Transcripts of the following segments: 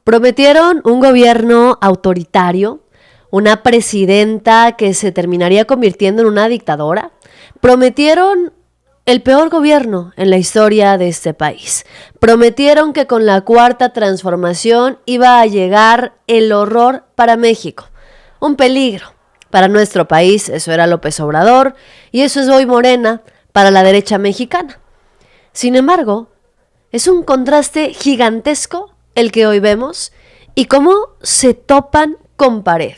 Prometieron un gobierno autoritario, una presidenta que se terminaría convirtiendo en una dictadora. Prometieron el peor gobierno en la historia de este país. Prometieron que con la Cuarta Transformación iba a llegar el horror para México, un peligro para nuestro país. Eso era López Obrador y eso es hoy Morena para la derecha mexicana. Sin embargo, es un contraste gigantesco el que hoy vemos y cómo se topan con pared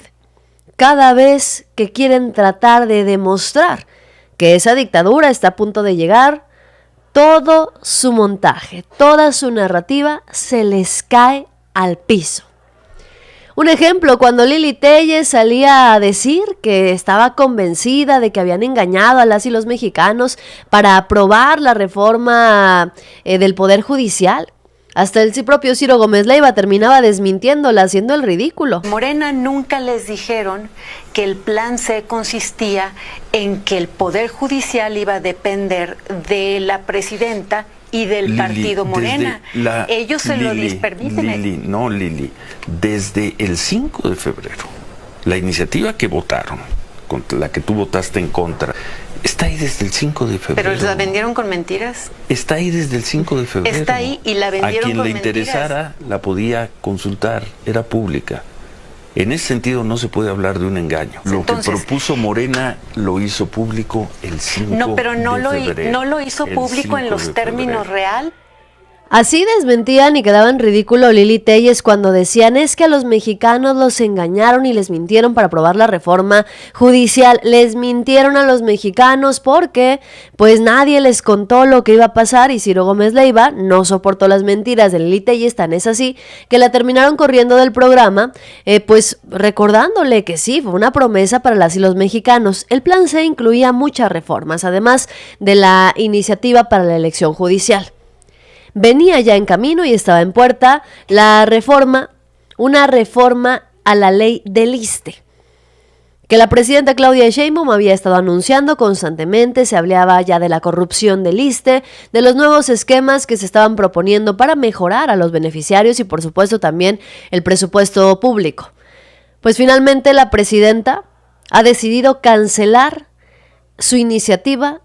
cada vez que quieren tratar de demostrar que esa dictadura está a punto de llegar. Todo su montaje, toda su narrativa se les cae al piso. Un ejemplo, cuando Lili Téllez salía a decir que estaba convencida de que habían engañado a las y los mexicanos para aprobar la reforma del Poder Judicial, hasta el propio Ciro Gómez Leiva terminaba desmintiéndola, haciendo el ridículo. Morena nunca les dijeron que el plan C consistía en que el Poder Judicial iba a depender de la presidenta y del partido Morena. Ellos se lo permiten. Lili, desde el 5 de febrero, la iniciativa que votaron, contra la que tú votaste en contra, está ahí desde el 5 de febrero. ¿Pero la vendieron con mentiras? Está ahí desde el 5 de febrero. Está ahí y la vendieron con mentiras. A quien le interesara la podía consultar, era pública. En ese sentido no se puede hablar de un engaño. Lo que propuso Morena lo hizo público el 5 de febrero. No, pero no lo hizo público en los términos real. Así desmentían y quedaban ridículo Lili Téllez cuando decían: es que a los mexicanos los engañaron y les mintieron para aprobar la reforma judicial. Les mintieron a los mexicanos porque pues nadie les contó lo que iba a pasar, y Ciro Gómez Leiva no soportó las mentiras de Lili Téllez. Tan es así que la terminaron corriendo del programa, pues recordándole que sí, fue una promesa para las y los mexicanos. El plan C incluía muchas reformas, además de la iniciativa para la elección judicial. Venía ya en camino y estaba en puerta una reforma a la ley del ISSSTE, que la presidenta Claudia Sheinbaum había estado anunciando constantemente. Se hablaba ya de la corrupción del ISSSTE, de los nuevos esquemas que se estaban proponiendo para mejorar a los beneficiarios y por supuesto también el presupuesto público. Pues finalmente la presidenta ha decidido cancelar su iniciativa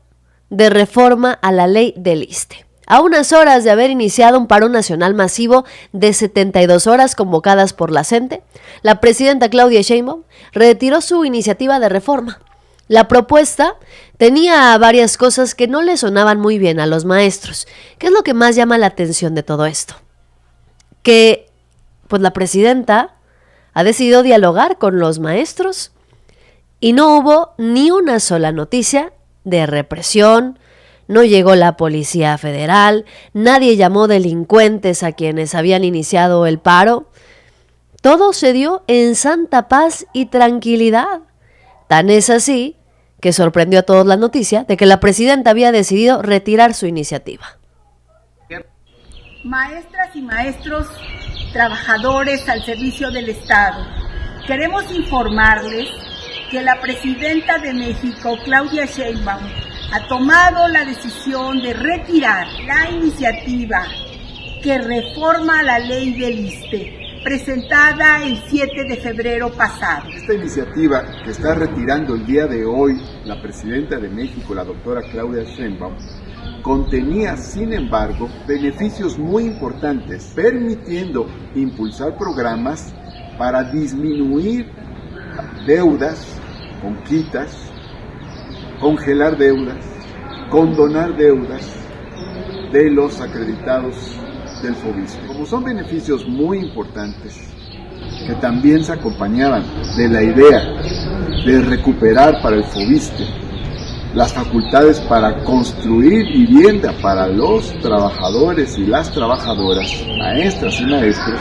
de reforma a la ley del ISSSTE. A unas horas de haber iniciado un paro nacional masivo de 72 horas convocadas por la CENTE, la presidenta Claudia Sheinbaum retiró su iniciativa de reforma. La propuesta tenía varias cosas que no le sonaban muy bien a los maestros. ¿Qué es lo que más llama la atención de todo esto? Que pues la presidenta ha decidido dialogar con los maestros y no hubo ni una sola noticia de represión. No llegó la Policía Federal, nadie llamó delincuentes a quienes habían iniciado el paro. Todo se dio en santa paz y tranquilidad. Tan es así que sorprendió a todos la noticia de que la presidenta había decidido retirar su iniciativa. Maestras y maestros, trabajadores al servicio del Estado, queremos informarles que la presidenta de México, Claudia Sheinbaum, ha tomado la decisión de retirar la iniciativa que reforma la ley del ISSSTE, presentada el 7 de febrero pasado. Esta iniciativa que está retirando el día de hoy la presidenta de México, la doctora Claudia Sheinbaum, contenía, sin embargo, beneficios muy importantes, permitiendo impulsar programas para disminuir deudas con quitas, congelar deudas, condonar deudas de los acreditados del FOBISSSTE. Como son beneficios muy importantes que también se acompañaban de la idea de recuperar para el FOBISSSTE las facultades para construir vivienda para los trabajadores y las trabajadoras, maestras y maestros,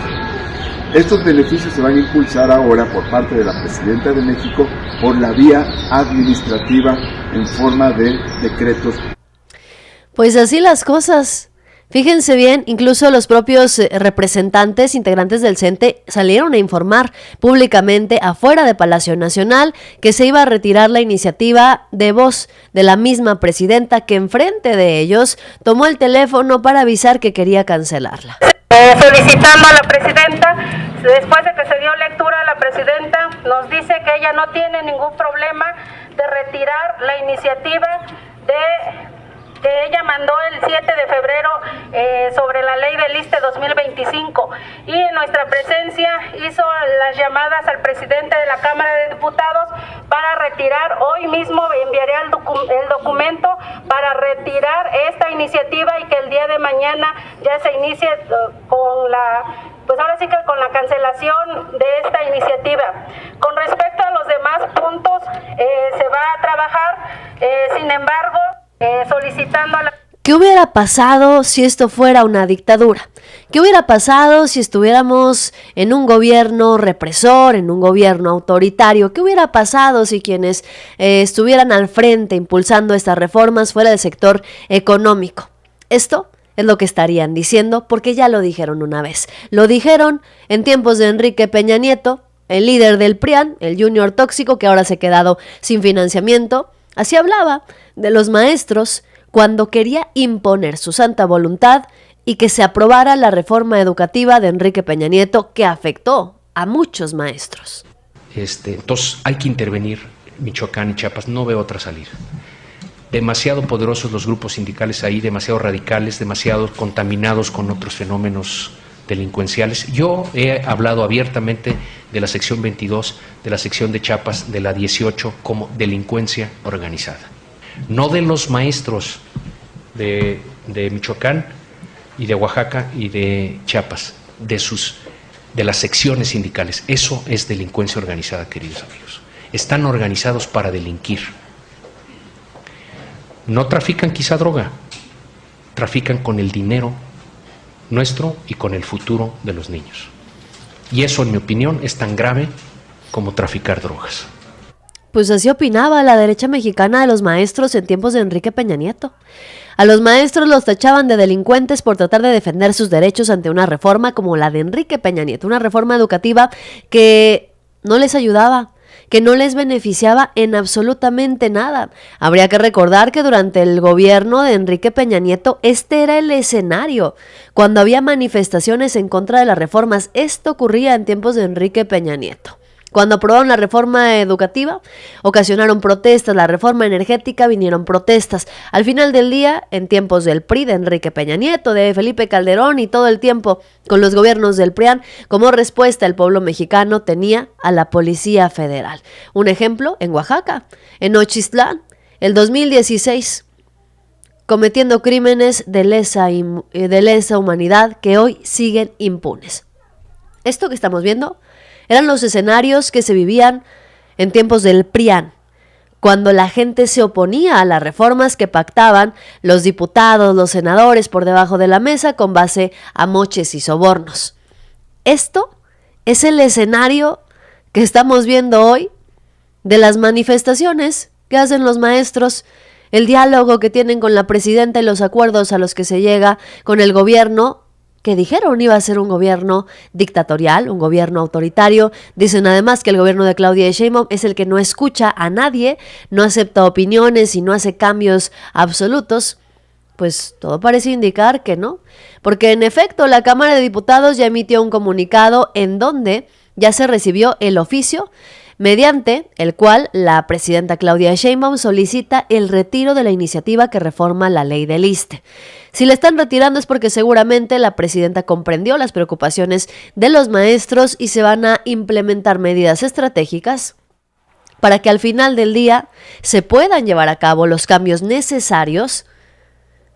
estos beneficios se van a impulsar ahora por parte de la presidenta de México por la vía administrativa en forma de decretos. Pues así las cosas. Fíjense bien, incluso los propios representantes, integrantes del CENTE, salieron a informar públicamente afuera de Palacio Nacional que se iba a retirar la iniciativa de voz de la misma presidenta, que enfrente de ellos tomó el teléfono para avisar que quería cancelarla. solicitando a la presidenta, después de que se dio lectura, la presidenta nos dice que ella no tiene ningún problema de retirar la iniciativa que ella mandó el 7 de febrero sobre la ley del ISSSTE 2025, y en nuestra presencia hizo las llamadas al presidente de la Cámara de Diputados para retirar, hoy mismo enviaré el documento para retirar esta iniciativa y que el día de mañana ya se inicie con la cancelación de esta iniciativa. Con respecto a los demás puntos, se va a trabajar, sin embargo, solicitando a la... ¿Qué hubiera pasado si esto fuera una dictadura? ¿Qué hubiera pasado si estuviéramos en un gobierno represor, en un gobierno autoritario? ¿Qué hubiera pasado si quienes estuvieran al frente impulsando estas reformas fuera del sector económico? Esto es lo que estarían diciendo, porque ya lo dijeron una vez. Lo dijeron en tiempos de Enrique Peña Nieto, el líder del PRIAN, el junior tóxico que ahora se ha quedado sin financiamiento. Así hablaba de los maestros cuando quería imponer su santa voluntad y que se aprobara la reforma educativa de Enrique Peña Nieto, que afectó a muchos maestros. Entonces hay que intervenir. Michoacán y Chiapas, no veo otra salida. Demasiado poderosos los grupos sindicales ahí, demasiado radicales, demasiado contaminados con otros fenómenos delincuenciales. Yo he hablado abiertamente de la sección 22, de la sección de Chiapas, de la 18 como delincuencia organizada. No de los maestros de Michoacán y de Oaxaca y de Chiapas, de las secciones sindicales. Eso es delincuencia organizada, queridos amigos. Están organizados para delinquir. No trafican quizá droga, trafican con el dinero nuestro y con el futuro de los niños. Y eso, en mi opinión, es tan grave como traficar drogas. Pues así opinaba la derecha mexicana de los maestros en tiempos de Enrique Peña Nieto. A los maestros los tachaban de delincuentes por tratar de defender sus derechos ante una reforma como la de Enrique Peña Nieto, una reforma educativa que no les ayudaba, que no les beneficiaba en absolutamente nada. Habría que recordar que durante el gobierno de Enrique Peña Nieto este era el escenario. Cuando había manifestaciones en contra de las reformas, esto ocurría en tiempos de Enrique Peña Nieto. Cuando aprobaron la reforma educativa, ocasionaron protestas. La reforma energética, vinieron protestas. Al final del día, en tiempos del PRI, de Enrique Peña Nieto, de Felipe Calderón y todo el tiempo con los gobiernos del PRIAN, como respuesta el pueblo mexicano tenía a la Policía Federal. Un ejemplo en Oaxaca, en Nochistlán, el 2016, cometiendo crímenes de lesa humanidad que hoy siguen impunes. Esto que estamos viendo eran los escenarios que se vivían en tiempos del PRIAN, cuando la gente se oponía a las reformas que pactaban los diputados, los senadores por debajo de la mesa con base a moches y sobornos. Esto es el escenario que estamos viendo hoy de las manifestaciones que hacen los maestros, el diálogo que tienen con la presidenta y los acuerdos a los que se llega con el gobierno, que dijeron iba a ser un gobierno dictatorial, un gobierno autoritario. Dicen además que el gobierno de Claudia Sheinbaum es el que no escucha a nadie, no acepta opiniones y no hace cambios absolutos. Pues todo parece indicar que no, porque en efecto la Cámara de Diputados ya emitió un comunicado en donde ya se recibió el oficio mediante el cual la presidenta Claudia Sheinbaum solicita el retiro de la iniciativa que reforma la ley del ISSSTE. Si la están retirando es porque seguramente la presidenta comprendió las preocupaciones de los maestros y se van a implementar medidas estratégicas para que al final del día se puedan llevar a cabo los cambios necesarios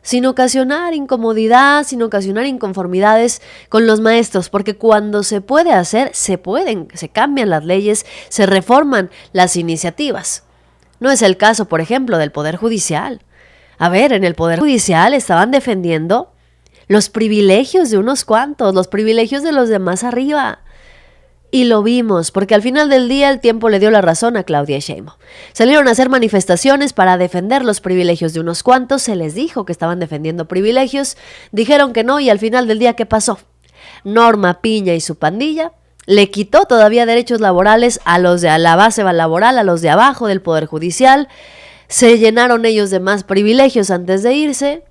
sin ocasionar incomodidad, sin ocasionar inconformidades con los maestros, porque cuando se puede hacer, se cambian las leyes, se reforman las iniciativas. No es el caso, por ejemplo, del Poder Judicial. A ver, en el Poder Judicial estaban defendiendo los privilegios de unos cuantos, los privilegios de los demás arriba. Y lo vimos, porque al final del día el tiempo le dio la razón a Claudia Sheinbaum. Salieron a hacer manifestaciones para defender los privilegios de unos cuantos, se les dijo que estaban defendiendo privilegios, dijeron que no y al final del día, ¿qué pasó? Norma Piña y su pandilla le quitó todavía derechos laborales a los de la base laboral, a los de abajo del Poder Judicial, se llenaron ellos de más privilegios antes de irse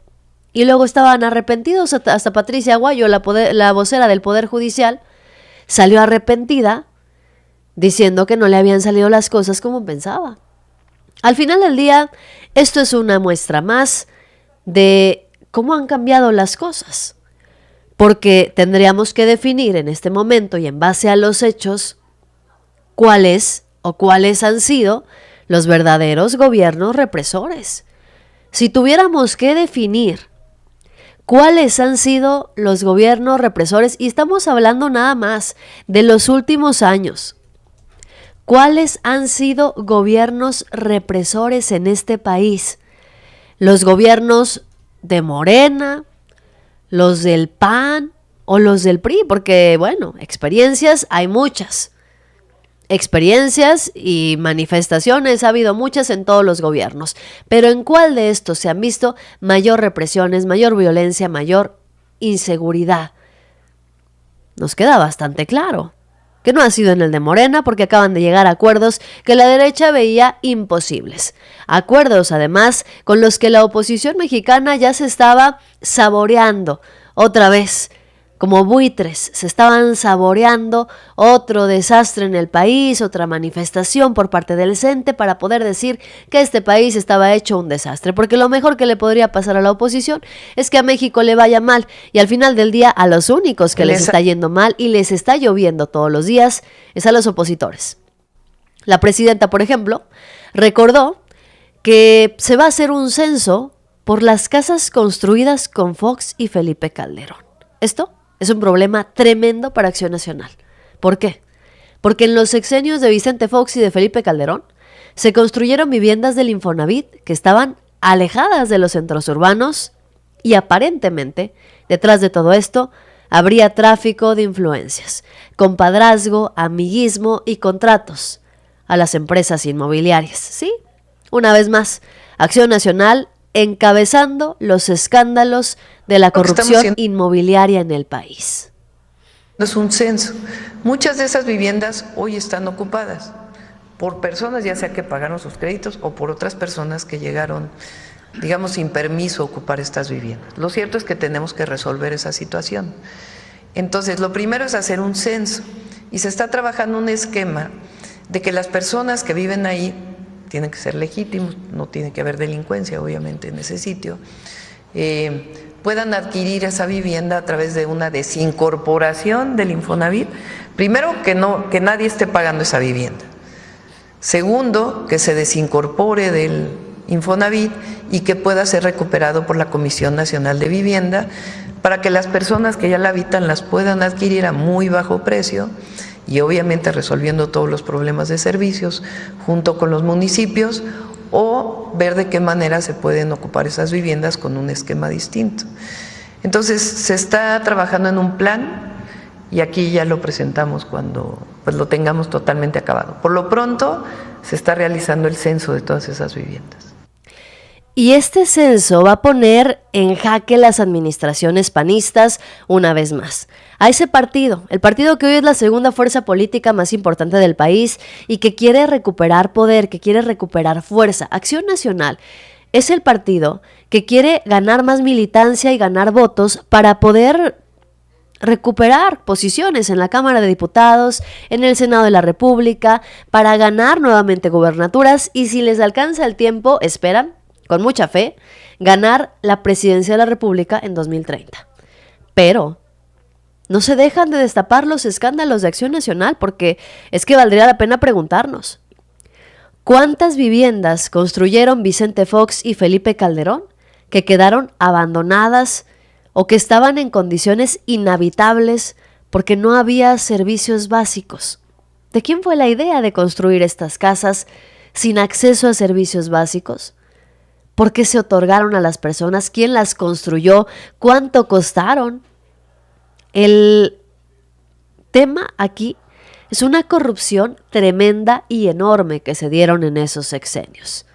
Y luego estaban arrepentidos, hasta Patricia Aguayo, la vocera del Poder Judicial, salió arrepentida diciendo que no le habían salido las cosas como pensaba. Al final del día, esto es una muestra más de cómo han cambiado las cosas, porque tendríamos que definir en este momento y en base a los hechos cuáles han sido los verdaderos gobiernos represores. Si tuviéramos que definir cuáles han sido los gobiernos represores, y estamos hablando nada más de los últimos años, ¿cuáles han sido gobiernos represores en este país? ¿Los gobiernos de Morena, los del PAN o los del PRI? Porque, bueno, experiencias hay muchas. Experiencias y manifestaciones ha habido muchas en todos los gobiernos, pero ¿en cuál de estos se han visto mayor represiones, mayor violencia, mayor inseguridad? Nos queda bastante claro que no ha sido en el de Morena, porque acaban de llegar a acuerdos que la derecha veía imposibles. Acuerdos, además, con los que la oposición mexicana ya se estaba saboreando otra vez. Como buitres, se estaban saboreando otro desastre en el país, otra manifestación por parte del CENTE para poder decir que este país estaba hecho un desastre, porque lo mejor que le podría pasar a la oposición es que a México le vaya mal, y al final del día a los únicos que les está yendo mal y les está lloviendo todos los días es a los opositores. La presidenta, por ejemplo, recordó que se va a hacer un censo por las casas construidas con Fox y Felipe Calderón. Esto es un problema tremendo para Acción Nacional. ¿Por qué? Porque en los sexenios de Vicente Fox y de Felipe Calderón se construyeron viviendas del Infonavit que estaban alejadas de los centros urbanos y aparentemente, detrás de todo esto, habría tráfico de influencias, compadrazgo, amiguismo y contratos a las empresas inmobiliarias. ¿Sí? Una vez más, Acción Nacional encabezando los escándalos de la corrupción inmobiliaria en el país. Es un censo. Muchas de esas viviendas hoy están ocupadas por personas, ya sea que pagaron sus créditos o por otras personas que llegaron, digamos, sin permiso a ocupar estas viviendas. Lo cierto es que tenemos que resolver esa situación. Entonces, lo primero es hacer un censo, y se está trabajando un esquema de que las personas que viven ahí tienen que ser legítimos, no tiene que haber delincuencia, obviamente, en ese sitio, puedan adquirir esa vivienda a través de una desincorporación del Infonavit. Primero, que nadie esté pagando esa vivienda. Segundo, que se desincorpore del Infonavit y que pueda ser recuperado por la Comisión Nacional de Vivienda, para que las personas que ya la habitan las puedan adquirir a muy bajo precio, y obviamente resolviendo todos los problemas de servicios junto con los municipios, o ver de qué manera se pueden ocupar esas viviendas con un esquema distinto. Entonces se está trabajando en un plan, y aquí ya lo presentamos cuando pues lo tengamos totalmente acabado. Por lo pronto se está realizando el censo de todas esas viviendas. Y este censo va a poner en jaque las administraciones panistas una vez más. A ese partido, el partido que hoy es la segunda fuerza política más importante del país y que quiere recuperar poder, que quiere recuperar fuerza. Acción Nacional es el partido que quiere ganar más militancia y ganar votos para poder recuperar posiciones en la Cámara de Diputados, en el Senado de la República, para ganar nuevamente gubernaturas, y si les alcanza el tiempo, esperan con mucha fe, ganar la presidencia de la República en 2030. Pero no se dejan de destapar los escándalos de Acción Nacional, porque es que valdría la pena preguntarnos, ¿cuántas viviendas construyeron Vicente Fox y Felipe Calderón que quedaron abandonadas o que estaban en condiciones inhabitables porque no había servicios básicos? ¿De quién fue la idea de construir estas casas sin acceso a servicios básicos? ¿Por qué se otorgaron a las personas? ¿Quién las construyó? ¿Cuánto costaron? El tema aquí es una corrupción tremenda y enorme que se dieron en esos sexenios.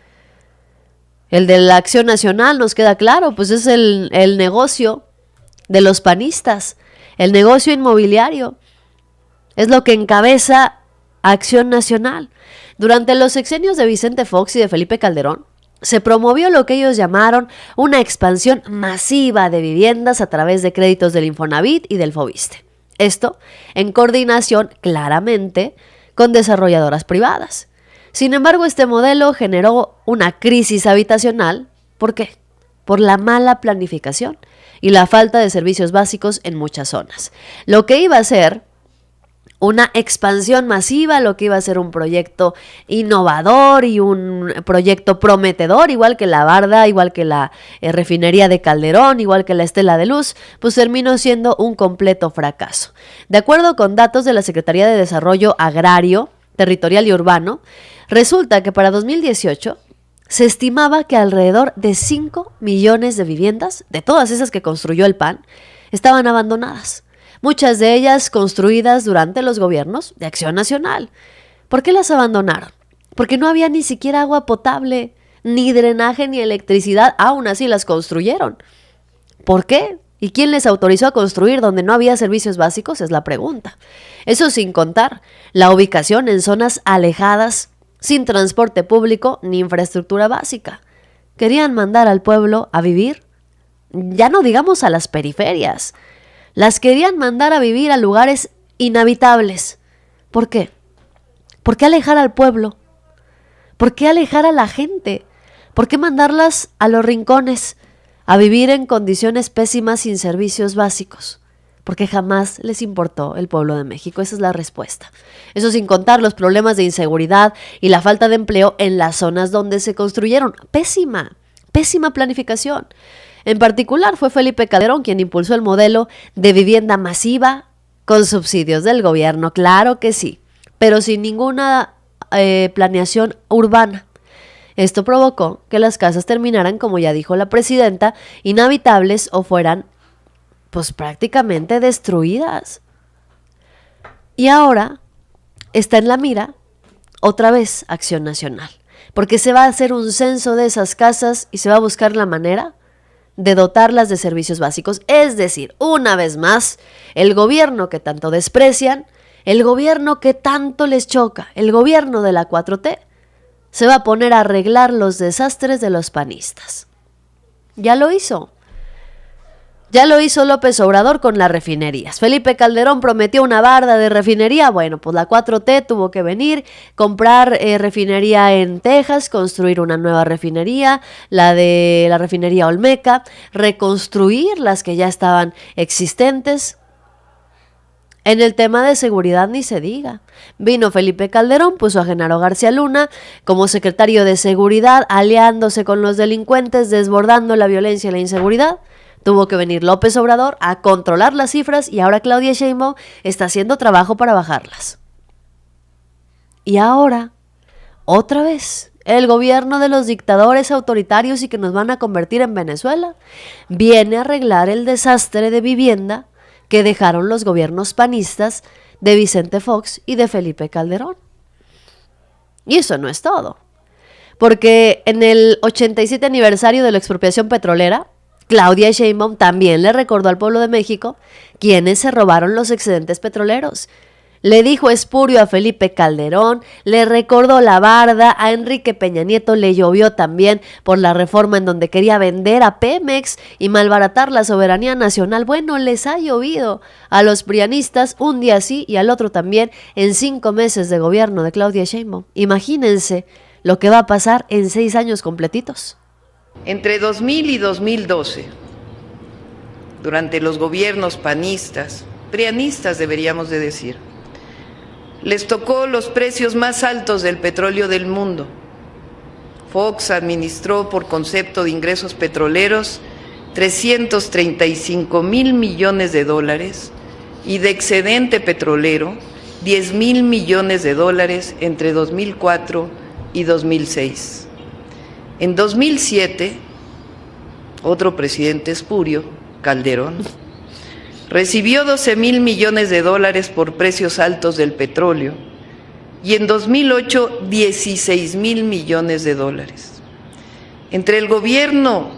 El de la Acción Nacional nos queda claro, pues es el negocio de los panistas, el negocio inmobiliario. Es lo que encabeza Acción Nacional. Durante los sexenios de Vicente Fox y de Felipe Calderón, se promovió lo que ellos llamaron una expansión masiva de viviendas a través de créditos del Infonavit y del Fobiste. Esto en coordinación claramente con desarrolladoras privadas. Sin embargo, este modelo generó una crisis habitacional. ¿Por qué? Por la mala planificación y la falta de servicios básicos en muchas zonas. Lo que iba a ser una expansión masiva, lo que iba a ser un proyecto innovador y un proyecto prometedor, igual que la Barda, igual que la refinería de Calderón, igual que la Estela de Luz, pues terminó siendo un completo fracaso. De acuerdo con datos de la Secretaría de Desarrollo Agrario, Territorial y Urbano, resulta que para 2018 se estimaba que alrededor de 5 millones de viviendas, de todas esas que construyó el PAN, estaban abandonadas. Muchas de ellas construidas durante los gobiernos de Acción Nacional. ¿Por qué las abandonaron? Porque no había ni siquiera agua potable, ni drenaje, ni electricidad. Aún así las construyeron. ¿Por qué? ¿Y quién les autorizó a construir donde no había servicios básicos? Es la pregunta. Eso sin contar la ubicación en zonas alejadas, sin transporte público ni infraestructura básica. Querían mandar al pueblo a vivir, ya no digamos a las periferias. Las querían mandar a vivir a lugares inhabitables. ¿Por qué? ¿Por qué alejar al pueblo? ¿Por qué alejar a la gente? ¿Por qué mandarlas a los rincones a vivir en condiciones pésimas sin servicios básicos? Porque jamás les importó el pueblo de México. Esa es la respuesta. Eso sin contar los problemas de inseguridad y la falta de empleo en las zonas donde se construyeron. Pésima planificación. En particular fue Felipe Calderón quien impulsó el modelo de vivienda masiva con subsidios del gobierno, claro que sí, pero sin ninguna planeación urbana. Esto provocó que las casas terminaran, como ya dijo la presidenta, inhabitables o fueran pues prácticamente destruidas. Y ahora está en la mira otra vez Acción Nacional, porque se va a hacer un censo de esas casas y se va a buscar la manera de dotarlas de servicios básicos. Es decir, una vez más, el gobierno que tanto desprecian, el gobierno que tanto les choca, el gobierno de la 4T, se va a poner a arreglar los desastres de los panistas. Ya lo hizo López Obrador con las refinerías. Felipe Calderón prometió una barda de refinería. Bueno, pues la 4T tuvo que venir, comprar refinería en Texas, construir una nueva refinería, la de la refinería Olmeca, reconstruir las que ya estaban existentes. En el tema de seguridad ni se diga. Vino Felipe Calderón, puso a Genaro García Luna como secretario de Seguridad, aliándose con los delincuentes, desbordando la violencia y la inseguridad. Tuvo que venir López Obrador a controlar las cifras y ahora Claudia Sheinbaum está haciendo trabajo para bajarlas. Y ahora, otra vez, el gobierno de los dictadores autoritarios y que nos van a convertir en Venezuela viene a arreglar el desastre de vivienda que dejaron los gobiernos panistas de Vicente Fox y de Felipe Calderón. Y eso no es todo, porque en el 87 aniversario de la expropiación petrolera, Claudia Sheinbaum también le recordó al pueblo de México quienes se robaron los excedentes petroleros. Le dijo espurio a Felipe Calderón, le recordó la barda, a Enrique Peña Nieto le llovió también por la reforma en donde quería vender a Pemex y malbaratar la soberanía nacional. Bueno, les ha llovido a los prianistas un día sí y al otro también en 5 meses de gobierno de Claudia Sheinbaum. Imagínense lo que va a pasar en 6 años completitos. Entre 2000 y 2012, durante los gobiernos panistas, prianistas deberíamos de decir, les tocó los precios más altos del petróleo del mundo. Fox administró por concepto de ingresos petroleros 335,000 millones de dólares y de excedente petrolero 10,000 millones de dólares entre 2004 y 2006. En 2007, otro presidente espurio, Calderón, recibió 12,000 millones de dólares por precios altos del petróleo y en 2008 16,000 millones de dólares. Entre el gobierno,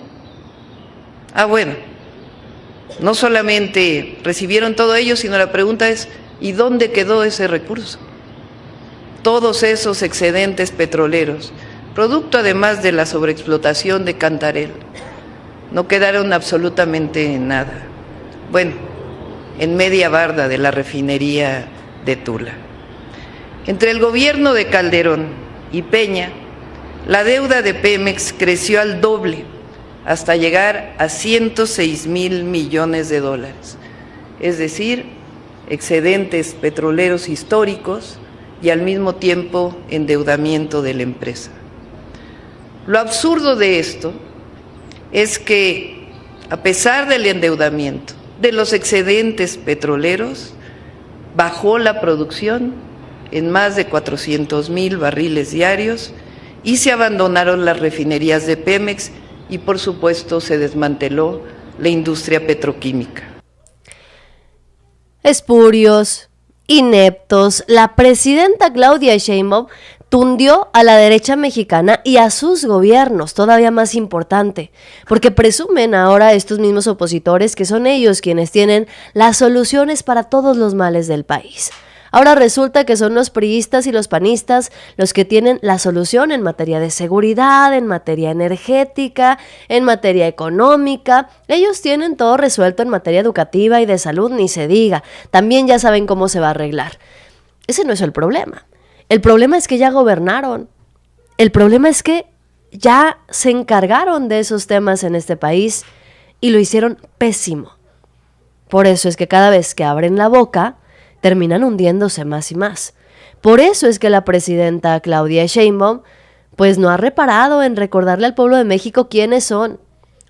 no solamente recibieron todo ello, sino la pregunta es, ¿y dónde quedó ese recurso? Todos esos excedentes petroleros, producto además de la sobreexplotación de Cantarell. No quedaron absolutamente nada. Bueno, en media barda de la refinería de Tula. Entre el gobierno de Calderón y Peña, la deuda de Pemex creció al doble, hasta llegar a 106,000 millones de dólares, es decir, excedentes petroleros históricos y al mismo tiempo endeudamiento de la empresa. Lo absurdo de esto es que, a pesar del endeudamiento, de los excedentes petroleros, bajó la producción en más de 400,000 barriles diarios y se abandonaron las refinerías de Pemex y, por supuesto, se desmanteló la industria petroquímica. Espurios, ineptos, la presidenta Claudia Sheinbaum tundió a la derecha mexicana y a sus gobiernos, todavía más importante, porque presumen ahora estos mismos opositores que son ellos quienes tienen las soluciones para todos los males del país. Ahora resulta que son los priistas y los panistas los que tienen la solución en materia de seguridad, en materia energética, en materia económica. Ellos tienen todo resuelto en materia educativa y de salud, ni se diga. También ya saben cómo se va a arreglar. Ese no es el problema. El problema es que ya gobernaron. El problema es que ya se encargaron de esos temas en este país y lo hicieron pésimo. Por eso es que cada vez que abren la boca, terminan hundiéndose más y más. Por eso es que la presidenta Claudia Sheinbaum pues no ha reparado en recordarle al pueblo de México quiénes son,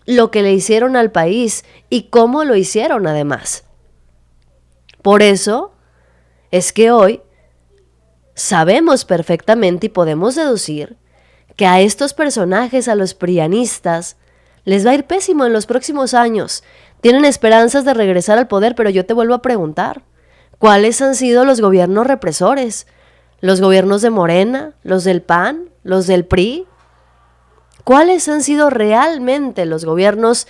lo que le hicieron al país y cómo lo hicieron además. Por eso es que hoy sabemos perfectamente y podemos deducir que a estos personajes, a los prianistas, les va a ir pésimo en los próximos años. Tienen esperanzas de regresar al poder, pero yo te vuelvo a preguntar, ¿cuáles han sido los gobiernos represores? ¿Los gobiernos de Morena? ¿Los del PAN? ¿Los del PRI? ¿Cuáles han sido realmente los gobiernos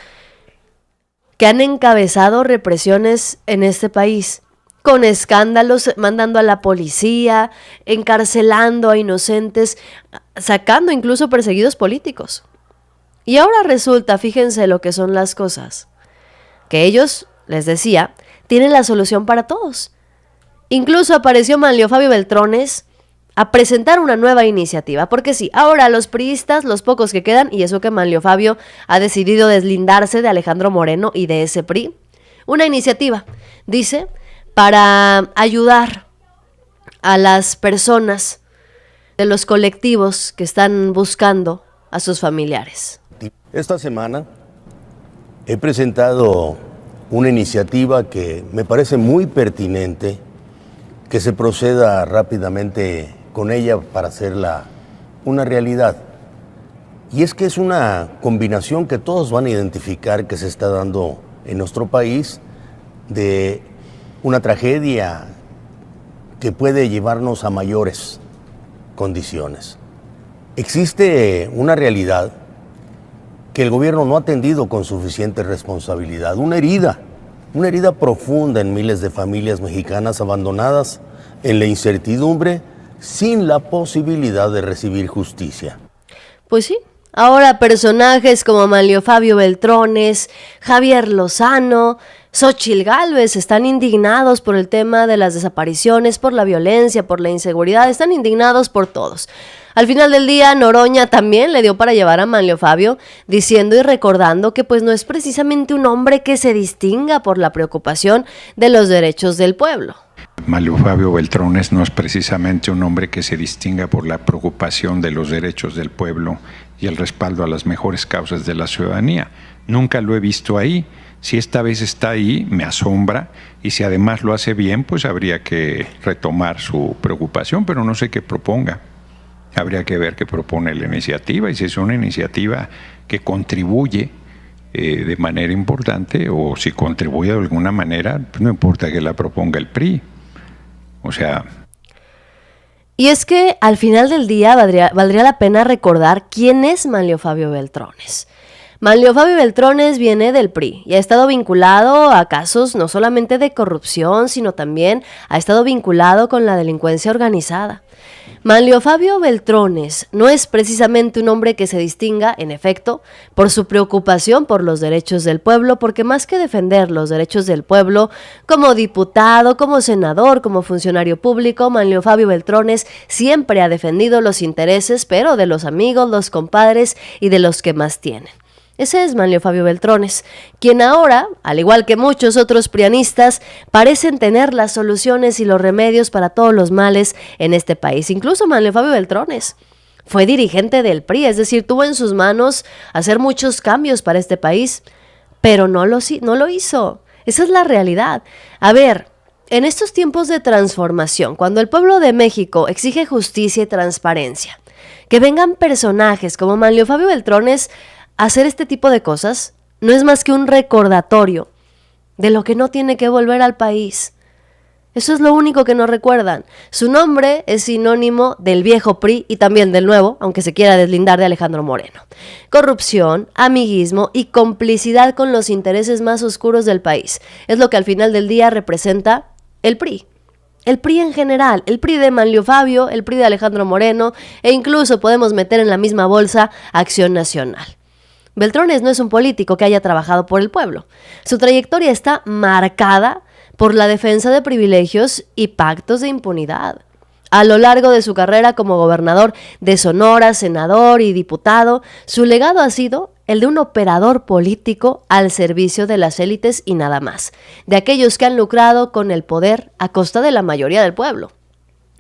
que han encabezado represiones en este país? Con escándalos, mandando a la policía, encarcelando a inocentes, sacando incluso perseguidos políticos. Y ahora resulta, fíjense lo que son las cosas, que ellos, les decía, tienen la solución para todos. Incluso apareció Manlio Fabio Beltrones a presentar una nueva iniciativa, porque sí, ahora los priistas, los pocos que quedan, y eso que Manlio Fabio ha decidido deslindarse de Alejandro Moreno y de ese PRI, una iniciativa, dice, para ayudar a las personas de los colectivos que están buscando a sus familiares. Esta semana he presentado una iniciativa que me parece muy pertinente, que se proceda rápidamente con ella para hacerla una realidad. Y es que es una combinación que todos van a identificar que se está dando en nuestro país de una tragedia que puede llevarnos a mayores condiciones. Existe una realidad que el gobierno no ha atendido con suficiente responsabilidad, una herida profunda en miles de familias mexicanas abandonadas en la incertidumbre, sin la posibilidad de recibir justicia. Pues sí, ahora personajes como Manlio Fabio Beltrones, Javier Lozano, Xóchitl Gálvez están indignados por el tema de las desapariciones, por la violencia, por la inseguridad, están indignados por todos. Al final del día, Noroña también le dio para llevar a Manlio Fabio, diciendo y recordando que pues no es precisamente un hombre que se distinga por la preocupación de los derechos del pueblo. Manlio Fabio Beltrones no es precisamente un hombre que se distinga por la preocupación de los derechos del pueblo y el respaldo a las mejores causas de la ciudadanía. Nunca lo he visto ahí. Si esta vez está ahí, me asombra, y si además lo hace bien, pues habría que retomar su preocupación, pero no sé qué proponga. Habría que ver qué propone la iniciativa, y si es una iniciativa que contribuye de manera importante, o si contribuye de alguna manera, pues no importa que la proponga el PRI. O sea... Y es que al final del día valdría la pena recordar quién es Manlio Fabio Beltrones. Manlio Fabio Beltrones viene del PRI y ha estado vinculado a casos no solamente de corrupción, sino también ha estado vinculado con la delincuencia organizada. Manlio Fabio Beltrones no es precisamente un hombre que se distinga, en efecto, por su preocupación por los derechos del pueblo, porque más que defender los derechos del pueblo, como diputado, como senador, como funcionario público, Manlio Fabio Beltrones siempre ha defendido los intereses, pero de los amigos, los compadres y de los que más tienen. Ese es Manlio Fabio Beltrones, quien ahora, al igual que muchos otros prianistas, parecen tener las soluciones y los remedios para todos los males en este país. Incluso Manlio Fabio Beltrones fue dirigente del PRI, es decir, tuvo en sus manos hacer muchos cambios para este país, pero no lo hizo. Esa es la realidad. A ver, en estos tiempos de transformación, cuando el pueblo de México exige justicia y transparencia, que vengan personajes como Manlio Fabio Beltrones hacer este tipo de cosas no es más que un recordatorio de lo que no tiene que volver al país. Eso es lo único que nos recuerdan. Su nombre es sinónimo del viejo PRI y también del nuevo, aunque se quiera deslindar de Alejandro Moreno. Corrupción, amiguismo y complicidad con los intereses más oscuros del país. Es lo que al final del día representa el PRI. El PRI en general, el PRI de Manlio Fabio, el PRI de Alejandro Moreno e incluso podemos meter en la misma bolsa Acción Nacional. Beltrones no es un político que haya trabajado por el pueblo. Su trayectoria está marcada por la defensa de privilegios y pactos de impunidad. A lo largo de su carrera como gobernador de Sonora, senador y diputado, su legado ha sido el de un operador político al servicio de las élites y nada más, de aquellos que han lucrado con el poder a costa de la mayoría del pueblo.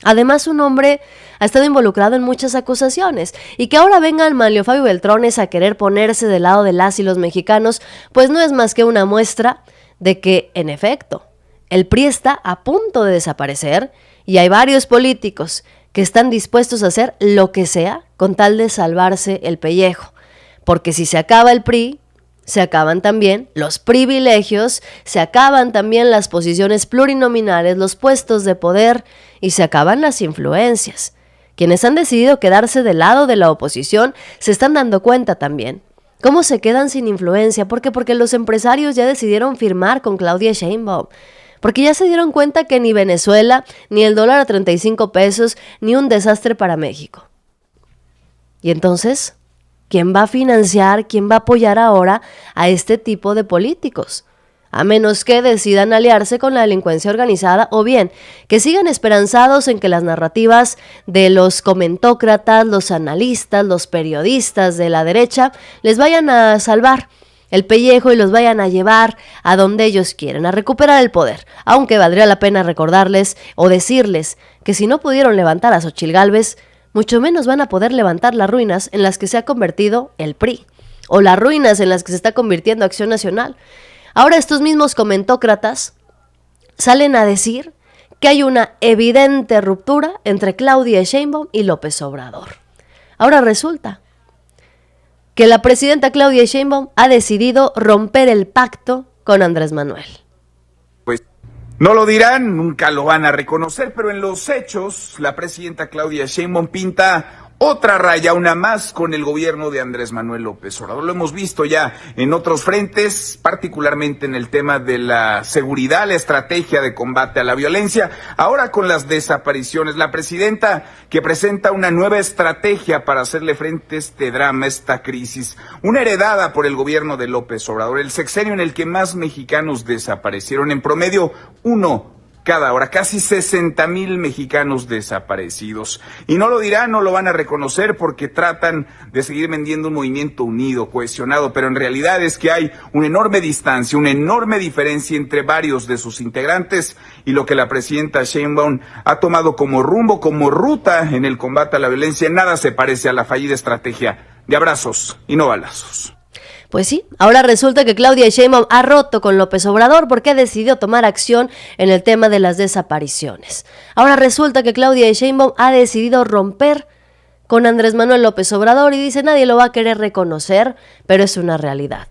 Además, su nombre ha estado involucrado en muchas acusaciones y que ahora venga Manlio Fabio Beltrones a querer ponerse del lado de las y los mexicanos, pues no es más que una muestra de que, en efecto, el PRI está a punto de desaparecer y hay varios políticos que están dispuestos a hacer lo que sea con tal de salvarse el pellejo. Porque si se acaba el PRI, se acaban también los privilegios, se acaban también las posiciones plurinominales, los puestos de poder y se acaban las influencias. Quienes han decidido quedarse del lado de la oposición se están dando cuenta también. ¿Cómo se quedan sin influencia? ¿Por qué? Porque los empresarios ya decidieron firmar con Claudia Sheinbaum. Porque ya se dieron cuenta que ni Venezuela, ni el dólar a 35 pesos, ni un desastre para México. Y entonces, ¿quién va a financiar, quién va a apoyar ahora a este tipo de políticos? A menos que decidan aliarse con la delincuencia organizada o bien que sigan esperanzados en que las narrativas de los comentócratas, los analistas, los periodistas de la derecha les vayan a salvar el pellejo y los vayan a llevar a donde ellos quieren, a recuperar el poder. Aunque valdría la pena recordarles o decirles que si no pudieron levantar a Xochitl Gálvez, mucho menos van a poder levantar las ruinas en las que se ha convertido el PRI, o las ruinas en las que se está convirtiendo Acción Nacional. Ahora estos mismos comentócratas salen a decir que hay una evidente ruptura entre Claudia Sheinbaum y López Obrador. Ahora resulta que la presidenta Claudia Sheinbaum ha decidido romper el pacto con Andrés Manuel. Pues no lo dirán, nunca lo van a reconocer, pero en los hechos la presidenta Claudia Sheinbaum pinta otra raya, una más, con el gobierno de Andrés Manuel López Obrador. Lo hemos visto ya en otros frentes, particularmente en el tema de la seguridad, la estrategia de combate a la violencia. Ahora con las desapariciones, la presidenta que presenta una nueva estrategia para hacerle frente a este drama, esta crisis, una heredada por el gobierno de López Obrador, el sexenio en el que más mexicanos desaparecieron, en promedio uno cada hora, casi 60,000 mexicanos desaparecidos. Y no lo dirán, no lo van a reconocer porque tratan de seguir vendiendo un movimiento unido, cohesionado, pero en realidad es que hay una enorme distancia, una enorme diferencia entre varios de sus integrantes y lo que la presidenta Sheinbaum ha tomado como rumbo, como ruta en el combate a la violencia, nada se parece a la fallida estrategia de abrazos y no balazos. Pues sí, ahora resulta que Claudia Sheinbaum ha roto con López Obrador porque ha decidido tomar acción en el tema de las desapariciones. Ahora resulta que Claudia Sheinbaum ha decidido romper con Andrés Manuel López Obrador y dice nadie lo va a querer reconocer, pero es una realidad.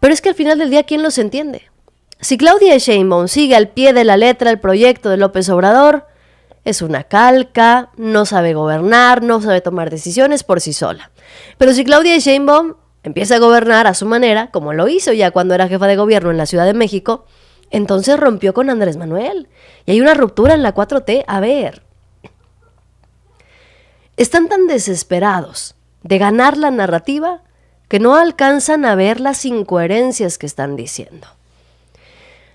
Pero es que al final del día, ¿quién los entiende? Si Claudia Sheinbaum sigue al pie de la letra el proyecto de López Obrador, es una calca, no sabe gobernar, no sabe tomar decisiones por sí sola. Pero si Claudia Sheinbaum empieza a gobernar a su manera, como lo hizo ya cuando era jefa de gobierno en la Ciudad de México, entonces rompió con Andrés Manuel. Y hay una ruptura en la 4T. A ver, están tan desesperados de ganar la narrativa que no alcanzan a ver las incoherencias que están diciendo.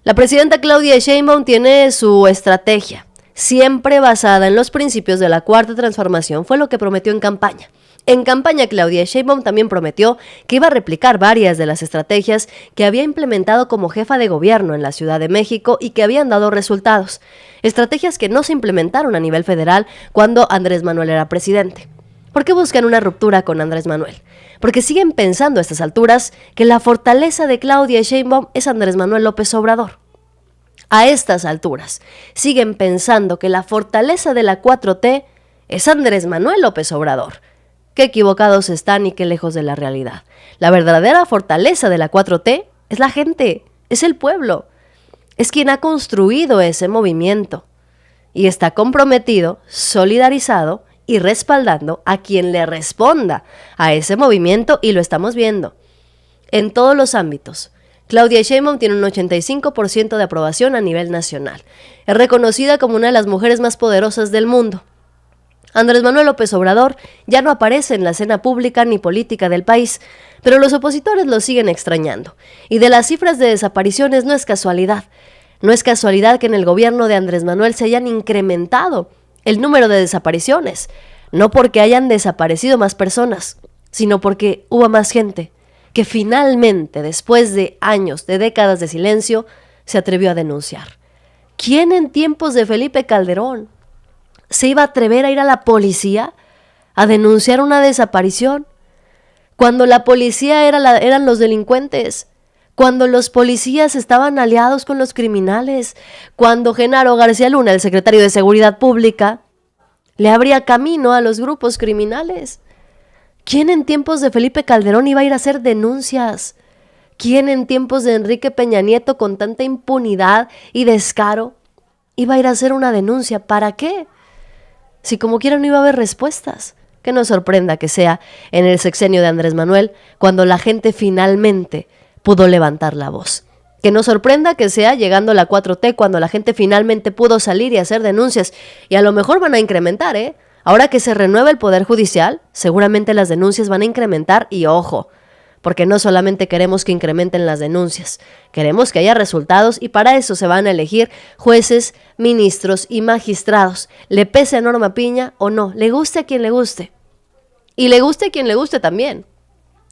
La presidenta Claudia Sheinbaum tiene su estrategia, siempre basada en los principios de la Cuarta Transformación, fue lo que prometió en campaña. En campaña, Claudia Sheinbaum también prometió que iba a replicar varias de las estrategias que había implementado como jefa de gobierno en la Ciudad de México y que habían dado resultados. Estrategias que no se implementaron a nivel federal cuando Andrés Manuel era presidente. ¿Por qué buscan una ruptura con Andrés Manuel? Porque siguen pensando a estas alturas que la fortaleza de Claudia Sheinbaum es Andrés Manuel López Obrador. A estas alturas, siguen pensando que la fortaleza de la 4T es Andrés Manuel López Obrador. Qué equivocados están y qué lejos de la realidad. La verdadera fortaleza de la 4T es la gente, es el pueblo. Es quien ha construido ese movimiento y está comprometido, solidarizado y respaldando a quien le responda a ese movimiento, y lo estamos viendo en todos los ámbitos. Claudia Sheinbaum tiene un 85% de aprobación a nivel nacional. Es reconocida como una de las mujeres más poderosas del mundo. Andrés Manuel López Obrador ya no aparece en la escena pública ni política del país, pero los opositores lo siguen extrañando. Y de las cifras de desapariciones no es casualidad. No es casualidad que en el gobierno de Andrés Manuel se hayan incrementado el número de desapariciones, no porque hayan desaparecido más personas, sino porque hubo más gente que finalmente, después de años, de décadas de silencio, se atrevió a denunciar. ¿Quién en tiempos de Felipe Calderón se iba a atrever a ir a la policía a denunciar una desaparición? Cuando la policía eran los delincuentes, cuando los policías estaban aliados con los criminales, cuando Genaro García Luna, el secretario de Seguridad Pública, le abría camino a los grupos criminales. ¿Quién en tiempos de Felipe Calderón iba a ir a hacer denuncias? ¿Quién en tiempos de Enrique Peña Nieto, con tanta impunidad y descaro, iba a ir a hacer una denuncia? ¿Para qué? Si como quiera no iba a haber respuestas. Que no sorprenda que sea en el sexenio de Andrés Manuel, cuando la gente finalmente pudo levantar la voz. Que no sorprenda que sea llegando la 4T, cuando la gente finalmente pudo salir y hacer denuncias. Y a lo mejor van a incrementar, ¿eh? Ahora que se renueva el Poder Judicial, seguramente las denuncias van a incrementar, y ojo, porque no solamente queremos que incrementen las denuncias, queremos que haya resultados, y para eso se van a elegir jueces, ministros y magistrados, le pese a Norma Piña o no, le guste a quien le guste, y le guste a quien le guste también.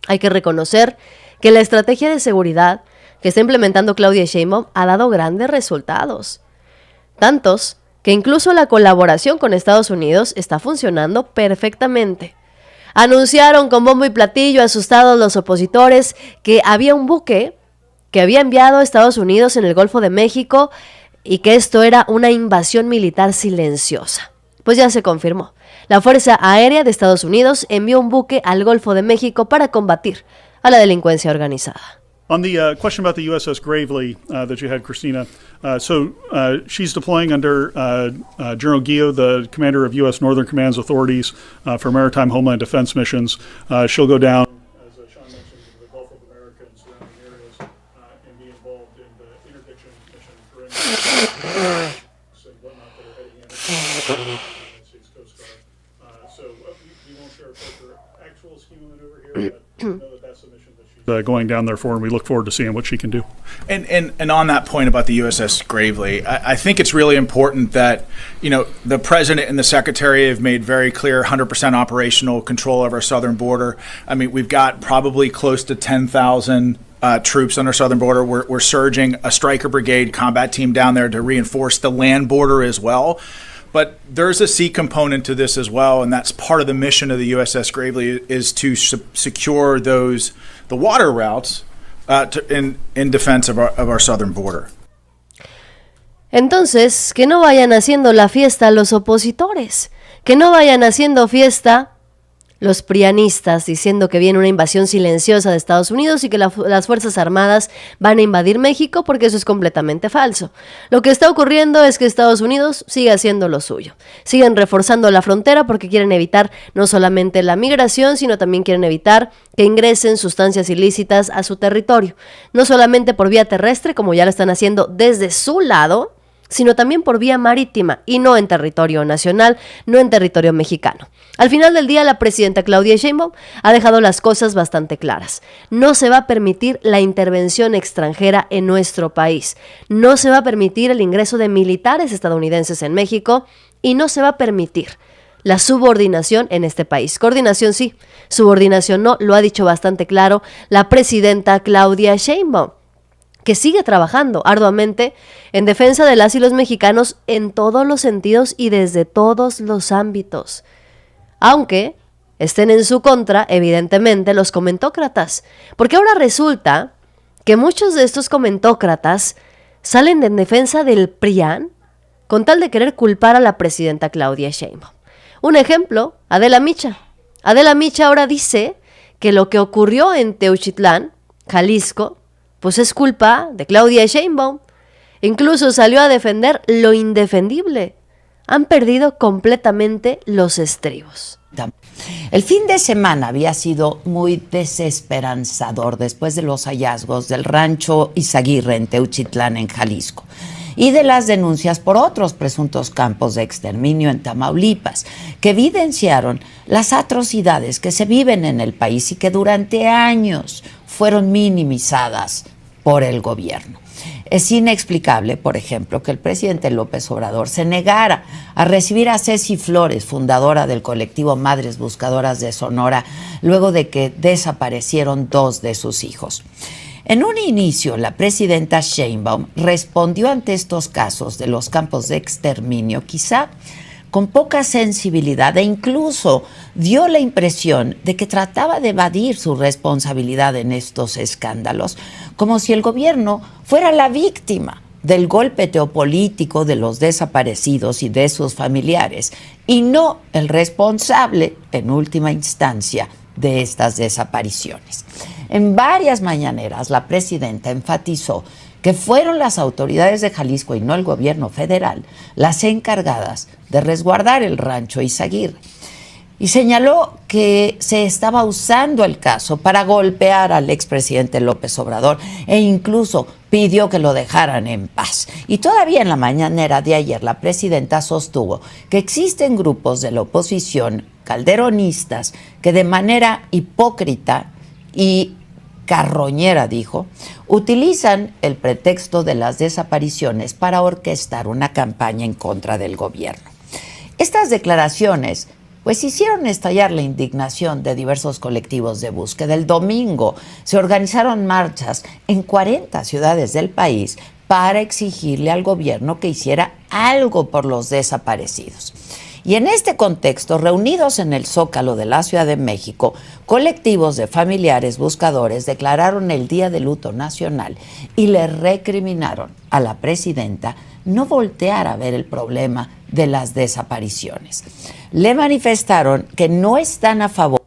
Hay que reconocer que la estrategia de seguridad que está implementando Claudia Sheinbaum ha dado grandes resultados, tantos que incluso la colaboración con Estados Unidos está funcionando perfectamente. Anunciaron con bombo y platillo, asustados los opositores, que había un buque que había enviado a Estados Unidos en el Golfo de México y que esto era una invasión militar silenciosa. Pues ya se confirmó. La Fuerza Aérea de Estados Unidos envió un buque al Golfo de México para combatir a la delincuencia organizada. On the question about the USS Gravely that you had, Christina, she's deploying under General Guillot, the commander of U.S. Northern Command's authorities for maritime homeland defense missions. She'll go down, as Sean mentioned, into the Gulf of America and surrounding areas and be involved in the interdiction mission for and whatnot that are heading in the United States Coast Guard. So we won't share her actual scheme of maneuver here, but know that that's the mission that she's going down there for, and we look forward to seeing what she can do. And on that point about the USS Gravely, I think it's really important that, you know, the President and the Secretary have made very clear 100% operational control of our southern border. I mean, we've got probably close to 10,000 troops on our southern border. We're surging a Stryker Brigade combat team down there to reinforce the land border as well. But there's a sea component to this as well, and that's part of the mission of the USS Gravely is to secure the water routes in defense of our southern border. Entonces, que no vayan haciendo la fiesta los opositores, que no vayan haciendo fiesta los prianistas diciendo que viene una invasión silenciosa de Estados Unidos y que las Fuerzas Armadas van a invadir México, porque eso es completamente falso. Lo que está ocurriendo es que Estados Unidos sigue haciendo lo suyo. Siguen reforzando la frontera porque quieren evitar no solamente la migración, sino también quieren evitar que ingresen sustancias ilícitas a su territorio. No solamente por vía terrestre, como ya lo están haciendo desde su lado, sino también por vía marítima y no en territorio nacional, no en territorio mexicano. Al final del día, la presidenta Claudia Sheinbaum ha dejado las cosas bastante claras. No se va a permitir la intervención extranjera en nuestro país. No se va a permitir el ingreso de militares estadounidenses en México y no se va a permitir la subordinación en este país. Coordinación sí, subordinación no, lo ha dicho bastante claro la presidenta Claudia Sheinbaum, que sigue trabajando arduamente en defensa de las y los mexicanos en todos los sentidos y desde todos los ámbitos. Aunque estén en su contra, evidentemente, los comentócratas. Porque ahora resulta que muchos de estos comentócratas salen en defensa del PRIAN con tal de querer culpar a la presidenta Claudia Sheinbaum. Un ejemplo, Adela Micha. Adela Micha ahora dice que lo que ocurrió en Teuchitlán, Jalisco, pues es culpa de Claudia Sheinbaum. Incluso salió a defender lo indefendible. Han perdido completamente los estribos. El fin de semana había sido muy desesperanzador después de los hallazgos del rancho Izaguirre en Teuchitlán, en Jalisco, y de las denuncias por otros presuntos campos de exterminio en Tamaulipas, que evidenciaron las atrocidades que se viven en el país y que durante años fueron minimizadas por el gobierno. Es inexplicable, por ejemplo, que el presidente López Obrador se negara a recibir a Ceci Flores, fundadora del colectivo Madres Buscadoras de Sonora, luego de que desaparecieron 2 de sus hijos. En un inicio, la presidenta Sheinbaum respondió ante estos casos de los campos de exterminio, quizá con poca sensibilidad, e incluso dio la impresión de que trataba de evadir su responsabilidad en estos escándalos, como si el gobierno fuera la víctima del golpe geopolítico de los desaparecidos y de sus familiares, y no el responsable, en última instancia, de estas desapariciones. En varias mañaneras, la presidenta enfatizó que fueron las autoridades de Jalisco y no el gobierno federal las encargadas de resguardar el rancho Izaguirre. Y señaló que se estaba usando el caso para golpear al expresidente López Obrador e incluso pidió que lo dejaran en paz. Y todavía en la mañanera de ayer, la presidenta sostuvo que existen grupos de la oposición calderonistas que de manera hipócrita y carroñera, dijo, utilizan el pretexto de las desapariciones para orquestar una campaña en contra del gobierno. Estas declaraciones pues hicieron estallar la indignación de diversos colectivos de búsqueda. El domingo se organizaron marchas en 40 ciudades del país para exigirle al gobierno que hiciera algo por los desaparecidos. Y en este contexto, reunidos en el Zócalo de la Ciudad de México, colectivos de familiares buscadores declararon el Día de Luto Nacional y le recriminaron a la presidenta no voltear a ver el problema de las desapariciones. Le manifestaron que no están a favor.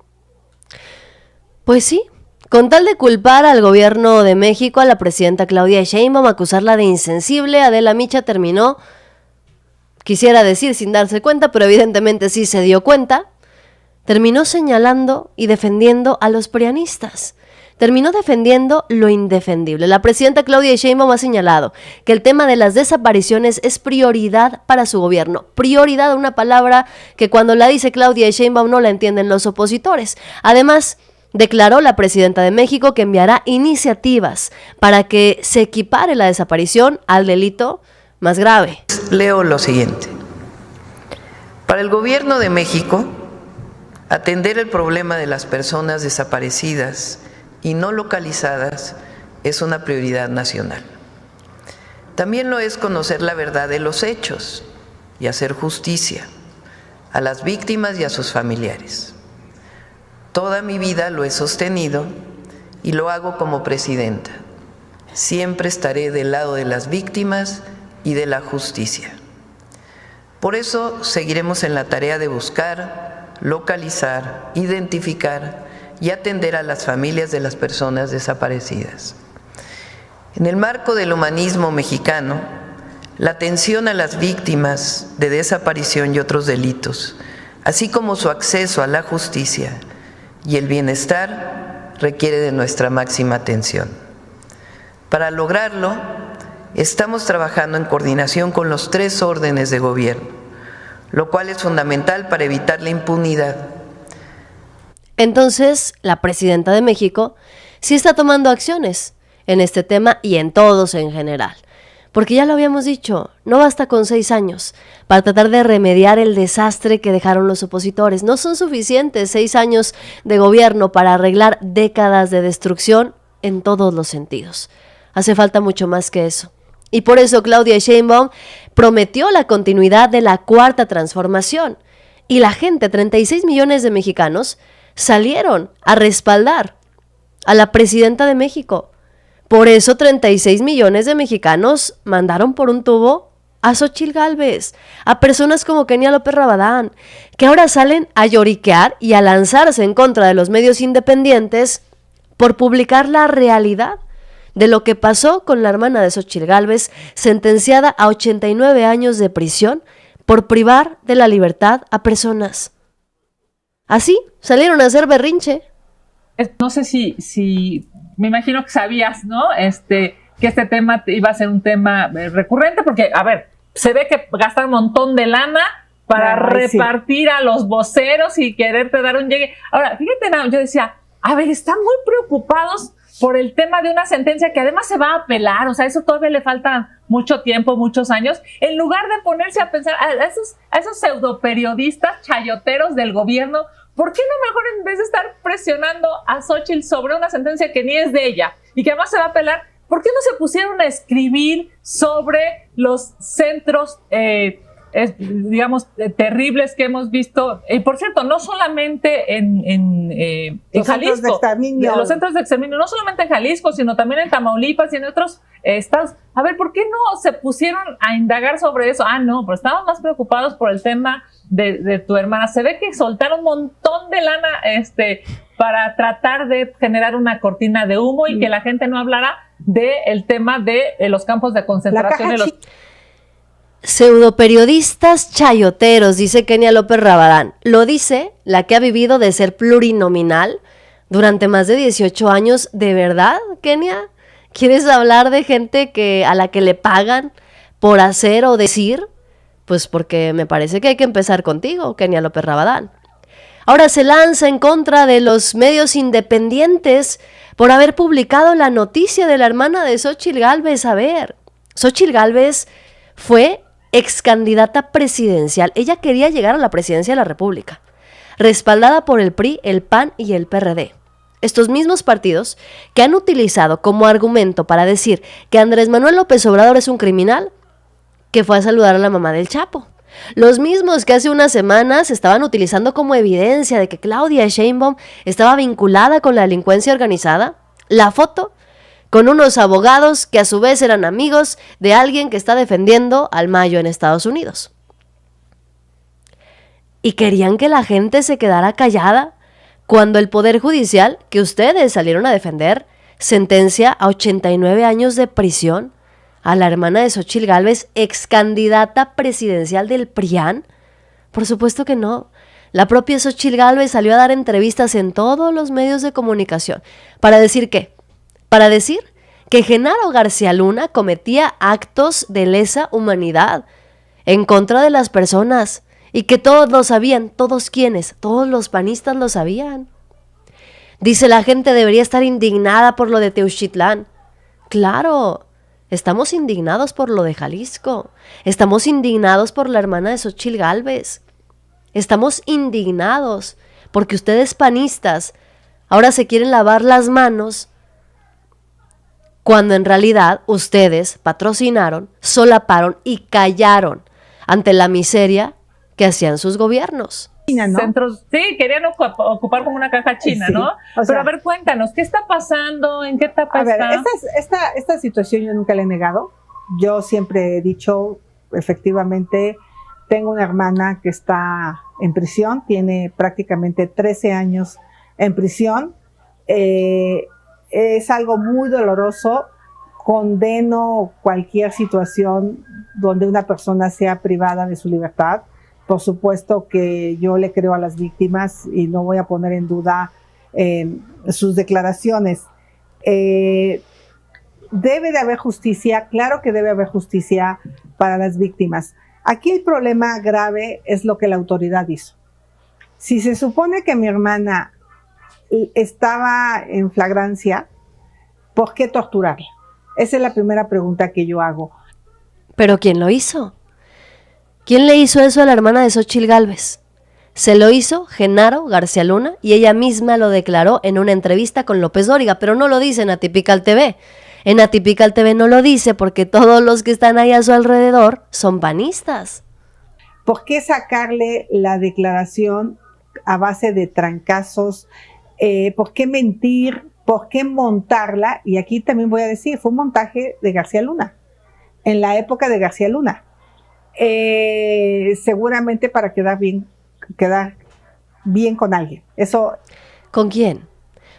Pues sí, con tal de culpar al gobierno de México, a la presidenta Claudia Sheinbaum, acusarla de insensible, Adela Micha terminó, quisiera decir sin darse cuenta, pero evidentemente sí se dio cuenta, terminó señalando y defendiendo a los prianistas. Terminó defendiendo lo indefendible. La presidenta Claudia Sheinbaum ha señalado que el tema de las desapariciones es prioridad para su gobierno. Prioridad, una palabra que cuando la dice Claudia Sheinbaum no la entienden los opositores. Además, declaró la presidenta de México que enviará iniciativas para que se equipare la desaparición al delito más grave. Leo lo siguiente. Para el gobierno de México, atender el problema de las personas desaparecidas y no localizadas es una prioridad nacional. También lo es conocer la verdad de los hechos y hacer justicia a las víctimas y a sus familiares. Toda mi vida lo he sostenido y lo hago como presidenta. Siempre estaré del lado de las víctimas y de la justicia. Por eso seguiremos en la tarea de buscar, localizar, identificar y atender a las familias de las personas desaparecidas. En el marco del humanismo mexicano, la atención a las víctimas de desaparición y otros delitos, así como su acceso a la justicia y el bienestar, requiere de nuestra máxima atención. Para lograrlo, estamos trabajando en coordinación con los 3 órdenes de gobierno, lo cual es fundamental para evitar la impunidad. Entonces, la presidenta de México sí está tomando acciones en este tema y en todos en general. Porque ya lo habíamos dicho, no basta con 6 años para tratar de remediar el desastre que dejaron los opositores. No son suficientes 6 años de gobierno para arreglar décadas de destrucción en todos los sentidos. Hace falta mucho más que eso. Y por eso Claudia Sheinbaum prometió la continuidad de la Cuarta Transformación. Y la gente, 36 millones de mexicanos, salieron a respaldar a la presidenta de México. Por eso 36 millones de mexicanos mandaron por un tubo a Xóchitl Gálvez, a personas como Kenia López Rabadán, que ahora salen a lloriquear y a lanzarse en contra de los medios independientes por publicar la realidad de lo que pasó con la hermana de Xóchitl Gálvez, sentenciada a 89 años de prisión por privar de la libertad a personas. Así salieron a hacer berrinche. No sé si me imagino que sabías, ¿no? Que este tema iba a ser un tema recurrente, porque, a ver, se ve que gastan un montón de lana para repartir a los voceros y quererte dar un llegue. Ahora, fíjate, yo decía, a ver, están muy preocupados por el tema de una sentencia que además se va a apelar, o sea, eso todavía le falta mucho tiempo, muchos años, en lugar de ponerse a pensar a esos pseudoperiodistas chayoteros del gobierno, ¿por qué no mejor en vez de estar presionando a Xóchitl sobre una sentencia que ni es de ella y que además se va a apelar, ¿por qué no se pusieron a escribir sobre los centros, digamos, terribles que hemos visto? Y por cierto, no solamente en Jalisco, los centros de exterminio, no solamente en Jalisco, sino también en Tamaulipas y en otros estados. A ver, ¿por qué no se pusieron a indagar sobre eso? No, pero estaban más preocupados por el tema de tu hermana. Se ve que soltaron un montón de lana para tratar de generar una cortina de humo y que la gente no hablara del tema de los campos de concentración. Pseudoperiodistas chayoteros, dice Kenia López Rabadán. Lo dice la que ha vivido de ser plurinominal durante más de 18 años. ¿De verdad, Kenia? ¿Quieres hablar de gente a la que le pagan por hacer o decir? Pues porque me parece que hay que empezar contigo, Kenia López Rabadán. Ahora se lanza en contra de los medios independientes por haber publicado la noticia de la hermana de Xóchitl Gálvez. A ver, Xóchitl Gálvez fue ex candidata presidencial. Ella quería llegar a la presidencia de la República, respaldada por el PRI, el PAN y el PRD. Estos mismos partidos que han utilizado como argumento para decir que Andrés Manuel López Obrador es un criminal que fue a saludar a la mamá del Chapo. Los mismos que hace unas semanas estaban utilizando como evidencia de que Claudia Sheinbaum estaba vinculada con la delincuencia organizada, la foto con unos abogados que a su vez eran amigos de alguien que está defendiendo al Mayo en Estados Unidos. Y querían que la gente se quedara callada cuando el Poder Judicial, que ustedes salieron a defender, sentencia a 89 años de prisión a la hermana de Xóchitl Gálvez, ex candidata presidencial del PRIAN. Por supuesto que no. La propia Xóchitl Gálvez salió a dar entrevistas en todos los medios de comunicación. ¿Para decir qué? Para decir que Genaro García Luna cometía actos de lesa humanidad en contra de las personas y que todos lo sabían. ¿Todos quiénes? Todos los panistas lo sabían. Dice, la gente debería estar indignada por lo de Teuchitlán. Claro, estamos indignados por lo de Jalisco. Estamos indignados por la hermana de Xóchitl Gálvez. Estamos indignados porque ustedes panistas ahora se quieren lavar las manos cuando en realidad ustedes patrocinaron, solaparon y callaron ante la miseria que hacían sus gobiernos. ¿No? Centros, sí, querían ocupar como una caja china, sí, ¿no? Pero a ver, cuéntanos, ¿qué está pasando? ¿En qué etapa está? Esta situación yo nunca la he negado. Yo siempre he dicho, efectivamente, tengo una hermana que está en prisión, tiene prácticamente 13 años en prisión. Es algo muy doloroso. Condeno cualquier situación donde una persona sea privada de su libertad. Por supuesto que yo le creo a las víctimas y no voy a poner en duda sus declaraciones. debe de haber justicia, claro que debe haber justicia para las víctimas. Aquí el problema grave es lo que la autoridad hizo. Si se supone que mi hermana estaba en flagrancia, ¿por qué torturarla? Esa es la primera pregunta que yo hago. ¿Pero quién lo hizo? ¿Quién le hizo eso a la hermana de Xóchitl Gálvez? Se lo hizo Genaro García Luna y ella misma lo declaró en una entrevista con López Dóriga, pero no lo dice en Atypical TV. En Atypical TV no lo dice porque todos los que están ahí a su alrededor son panistas. ¿Por qué sacarle la declaración a base de trancazos? ¿Por qué mentir? ¿Por qué montarla? Y aquí también voy a decir, fue un montaje de García Luna, en la época de García Luna. Seguramente para quedar bien con alguien. Eso. ¿Con quién?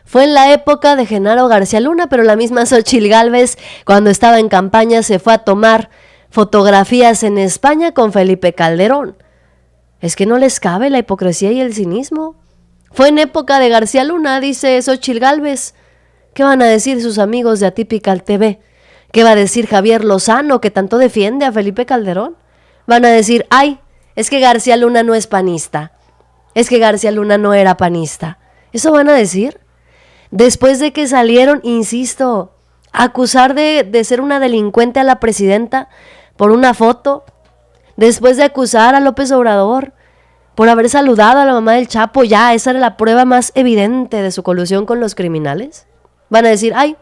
Fue en la época de Genaro García Luna, pero la misma Xóchitl Gálvez, cuando estaba en campaña, se fue a tomar fotografías en España con Felipe Calderón. Es que no les cabe la hipocresía y el cinismo. Fue en época de García Luna, dice Xóchitl Gálvez. ¿Qué van a decir sus amigos de Atypical TV? ¿Qué va a decir Javier Lozano, que tanto defiende a Felipe Calderón? Van a decir, ay, es que García Luna no es panista. Es que García Luna no era panista. ¿Eso van a decir? Después de que salieron, insisto, a acusar de ser una delincuente a la presidenta por una foto, después de acusar a López Obrador por haber saludado a la mamá del Chapo, ya esa era la prueba más evidente de su colusión con los criminales. Van a decir, ay,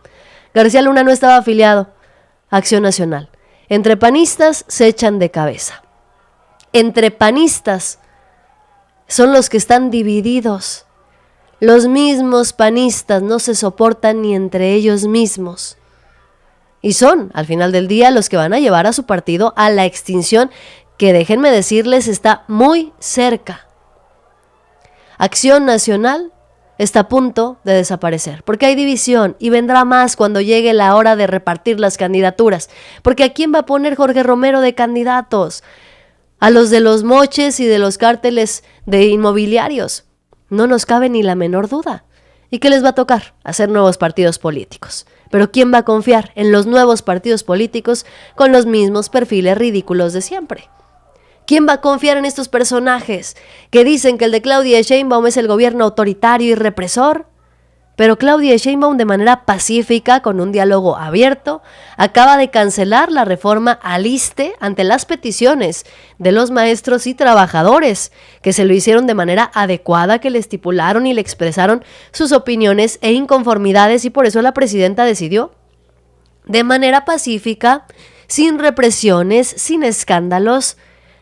García Luna no estaba afiliado a Acción Nacional. Entre panistas se echan de cabeza. Entre panistas son los que están divididos. Los mismos panistas no se soportan ni entre ellos mismos. Y son, al final del día, los que van a llevar a su partido a la extinción, que déjenme decirles, está muy cerca. Acción Nacional está a punto de desaparecer, porque hay división y vendrá más cuando llegue la hora de repartir las candidaturas. Porque ¿a quién va a poner Jorge Romero de candidatos? A los de los moches y de los cárteles de inmobiliarios. No nos cabe ni la menor duda. ¿Y qué les va a tocar? Hacer nuevos partidos políticos. Pero ¿quién va a confiar en los nuevos partidos políticos con los mismos perfiles ridículos de siempre? ¿Quién va a confiar en estos personajes que dicen que el de Claudia Sheinbaum es el gobierno autoritario y represor? Pero Claudia Sheinbaum, de manera pacífica, con un diálogo abierto, acaba de cancelar la reforma al ISSSTE ante las peticiones de los maestros y trabajadores, que se lo hicieron de manera adecuada, que le estipularon y le expresaron sus opiniones e inconformidades, y por eso la presidenta decidió, de manera pacífica, sin represiones, sin escándalos,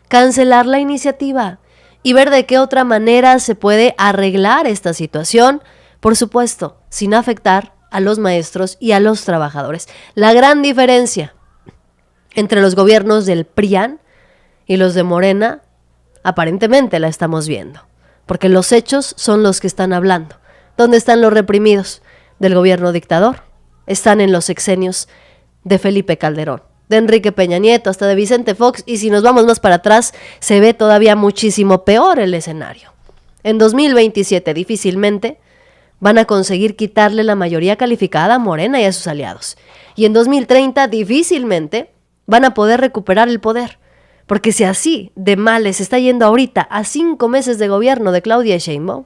cancelar la iniciativa y ver de qué otra manera se puede arreglar esta situación. Por supuesto, sin afectar a los maestros y a los trabajadores. La gran diferencia entre los gobiernos del PRIAN y los de Morena, aparentemente la estamos viendo, porque los hechos son los que están hablando. ¿Dónde están los reprimidos del gobierno dictador? Están en los sexenios de Felipe Calderón, de Enrique Peña Nieto, hasta de Vicente Fox, y si nos vamos más para atrás, se ve todavía muchísimo peor el escenario. En 2027, difícilmente van a conseguir quitarle la mayoría calificada a Morena y a sus aliados. Y en 2030 difícilmente van a poder recuperar el poder. Porque si así de mal les está yendo ahorita a 5 meses de gobierno de Claudia Sheinbaum,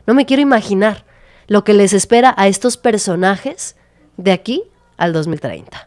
no me quiero imaginar lo que les espera a estos personajes de aquí al 2030.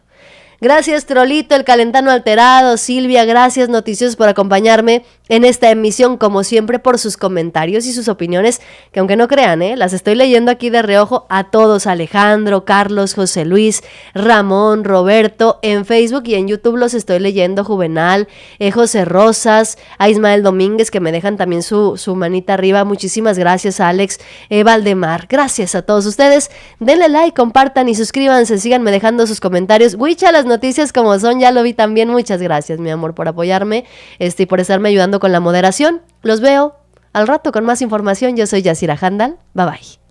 Gracias, Trolito, el Calentano Alterado, Silvia, gracias, noticiosos, por acompañarme en esta emisión, como siempre, por sus comentarios y sus opiniones, que aunque no crean, las estoy leyendo aquí de reojo a todos: Alejandro, Carlos, José Luis, Ramón, Roberto, en Facebook y en YouTube los estoy leyendo, Juvenal, José Rosas, a Ismael Domínguez, que me dejan también su manita arriba, muchísimas gracias, Alex, Valdemar, gracias a todos ustedes, denle like, compartan y suscríbanse, síganme dejando sus comentarios. Wicha, las noticias como son, ya lo vi también, muchas gracias, mi amor, por apoyarme y por estarme ayudando con la moderación. Los veo al rato con más información. Yo soy Yasira Handal, bye bye.